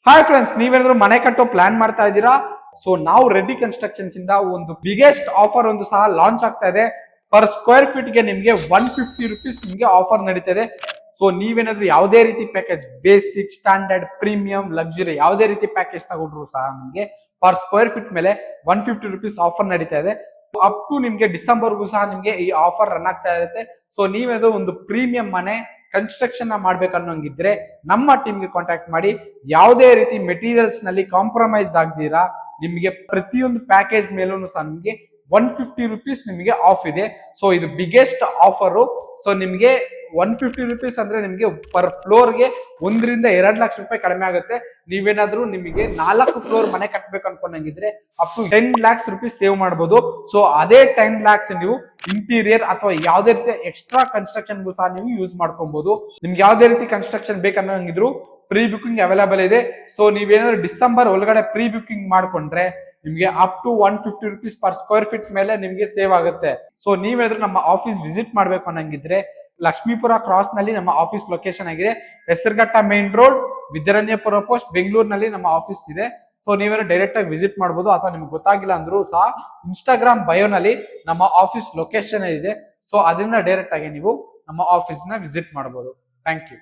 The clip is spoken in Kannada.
ಹಾಯ್ ಫ್ರೆಂಡ್ಸ್, ನೀವೇನಾದ್ರು ಮನೆ ಕಟ್ಟೋ ಪ್ಲಾನ್ ಮಾಡ್ತಾ ಇದ್ದೀರಾ? ಸೊ ನಾವು ರೆಡ್ಡಿ ಕನ್ಸ್ಟ್ರಕ್ಷನ್ಸ್ ಇಂದ ಒಂದು ಬಿಗ್ಗೆಸ್ಟ್ ಆಫರ್ ಒಂದು ಸಹ ಲಾಂಚ್ ಆಗ್ತಾ ಇದೆ. ಪರ್ ಸ್ಕ್ವೇರ್ ಫೀಟ್ ಗೆ ನಿಮ್ಗೆ 150 rupees ನಿಮ್ಗೆ ಆಫರ್ ನಡೀತಾ ಇದೆ. ಸೊ ನೀವೇನಾದ್ರೂ ಯಾವುದೇ ರೀತಿ package, basic, standard, premium, luxury ಯಾವುದೇ ರೀತಿ ಪ್ಯಾಕೇಜ್ ತಗೊಂಡ್ರು ಸಹ ನಿಮ್ಗೆ ಪರ್ ಸ್ಕ್ವೇರ್ ಫೀಟ್ ಮೇಲೆ 150 rupees ಆಫರ್ ನಡೀತಾ ಇದೆ. ಅಪ್ ಟು ನಿಮ್ಗೆ ಡಿಸೆಂಬರ್ಗೂ ಸಹ ನಿಮ್ಗೆ ಈ ಆಫರ್ ರನ್ ಆಗ್ತಾ ಇರುತ್ತೆ. ಸೊ ನೀವೇನಾದ್ರು ಒಂದು ಪ್ರೀಮಿಯಂ ಮನೆ ಕನ್ಸ್ಟ್ರಕ್ಷನ್ ಮಾಡ್ಬೇಕನ್ನೋಂಗಿದ್ರೆ ನಮ್ಮ ಟೀಮ್ಗೆ ಕಾಂಟ್ಯಾಕ್ಟ್ ಮಾಡಿ. ಯಾವುದೇ ರೀತಿ ಮೆಟೀರಿಯಲ್ಸ್ ನಲ್ಲಿ ಕಾಂಪ್ರಮೈಸ್ ಆಗ್ದಿರಾ ನಿಮಗೆ ಪ್ರತಿಯೊಂದು ಪ್ಯಾಕೇಜ್ ಮೇಲೂ ಸಹ ನಿಮಗೆ 150 rupees ನಿಮಗೆ ಆಫ್ ಇದೆ. ಸೊ ಇದು ಬಿಗ್ಗೆಸ್ಟ್ ಆಫರು. ಸೊ ನಿಮಗೆ 150 rupees ಅಂದ್ರೆ ನಿಮಗೆ ಪರ್ ಫ್ಲೋರ್ಗೆ 1-2 ಲಕ್ಷ ರೂಪಾಯಿ ಕಡಿಮೆ ಆಗುತ್ತೆ. ನೀವೇನಾದ್ರೂ ನಿಮಗೆ 4 ಫ್ಲೋರ್ ಮನೆ ಕಟ್ಬೇಕು ಅನ್ಕೊಂಡಂಗಿದ್ರೆ up to 10 lakhs rupees save ಮಾಡಬಹುದು. ಸೊ ಅದೇ 10 lakhs ನೀವು ಇಂಟೀರಿಯರ್ ಅಥವಾ ಯಾವುದೇ ರೀತಿ ಎಕ್ಸ್ಟ್ರಾ ಕನ್ಸ್ಟ್ರಕ್ಷನ್ಗೂ ಸಹ ನೀವು ಯೂಸ್ ಮಾಡ್ಕೊಬಹುದು. ನಿಮ್ಗೆ ಯಾವುದೇ ರೀತಿ ಕನ್ಸ್ಟ್ರಕ್ಷನ್ ಬೇಕನ್ನೋಂಗಿದ್ರು ಪ್ರೀ ಬುಕಿಂಗ್ ಅವೈಲೇಬಲ್ ಇದೆ. ಸೊ ನೀವೇನಾದ್ರು ಡಿಸೆಂಬರ್ ಒಳಗಡೆ ಪ್ರೀ ಬುಕಿಂಗ್ ಮಾಡ್ಕೊಂಡ್ರೆ ನಿಮ್ಗೆ up to 150 rupees per square feet ಮೇಲೆ ನಿಮ್ಗೆ ಸೇವ್ ಆಗುತ್ತೆ. ಸೊ ನೀವೇನಾದ್ರೂ ನಮ್ಮ ಆಫೀಸ್ ವಿಸಿಟ್ ಮಾಡ್ಬೇಕು ಅನ್ನಂಗಿದ್ರೆ ಲಕ್ಷ್ಮೀಪುರ ಕ್ರಾಸ್ ನಲ್ಲಿ ನಮ್ಮ ಆಫೀಸ್ ಲೊಕೇಶನ್ ಆಗಿದೆ. Hesaraghatta main road, Vidyaranyapura post, ಬೆಂಗಳೂರಿನಲ್ಲಿ ನಮ್ಮ ಆಫೀಸ್ ಇದೆ. ಸೊ ನೀವೇನು ಡೈರೆಕ್ಟ್ ಆಗಿ ವಿಸಿಟ್ ಮಾಡಬಹುದು, ಅಥವಾ ನಿಮ್ಗೆ ಗೊತ್ತಾಗಿಲ್ಲ ಅಂದ್ರೂ ಸಹ ಇನ್ಸ್ಟಾಗ್ರಾಮ್ ಬಯೋನಲ್ಲಿ ನಮ್ಮ ಆಫೀಸ್ ಲೊಕೇಶನ್ ಇದೆ. ಸೊ ಅದರಿಂದ ಡೈರೆಕ್ಟ್ ಆಗಿ ನೀವು ನಮ್ಮ ಆಫೀಸ್ ನ ವಿಸಿಟ್ ಮಾಡಬಹುದು. Thank you.